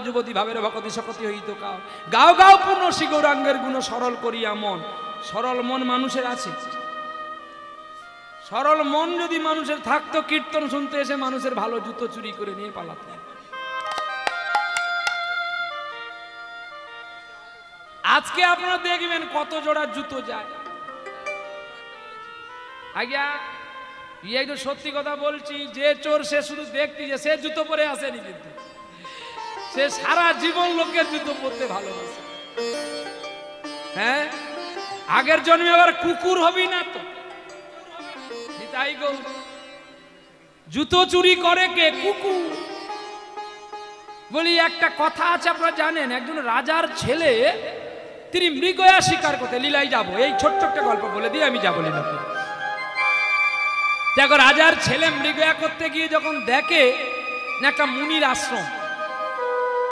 যুবতী ভাবের ভকতি সকতি হইত কাও গাও গাও পূর্ণ শ্রী গৌরাঙ্গের গুণ সরল করিয়া মন। সরল মন মানুষের আছে? সরল মন যদি মানুষের থাকতো, কীর্তন শুনতে এসে মানুষের ভালো জুতো চুরি করে নিয়ে পালাতো। আজকে আপনারা দেখবেন কত জোড়া জুতো যায়। আজ্ঞা এই তো সত্যি কথা বলছি, যে চোর সে শুধু দেখতে যে সে জুতো পরে আসেনি, কিন্তু সে সারা জীবন লোকের জুতো পরতে ভালোবাসে। হ্যাঁ, আগের জন্মে আবার কুকুর হবি না তো? তাই গো, জুতো চুরি করে কে? কুকুর। বলি একটা কথা আছে, আপনারা জানেন, একজন রাজার ছেলে তিনি মৃগয়া শিকার করতে, লীলায় যাবো, এই ছোট্ট একটা গল্প বলে দিয়ে আমি যাবো লীলাতে। দেখো, রাজার ছেলে মৃগয়া করতে গিয়ে যখন দেখে না একটা মুনির আশ্রম,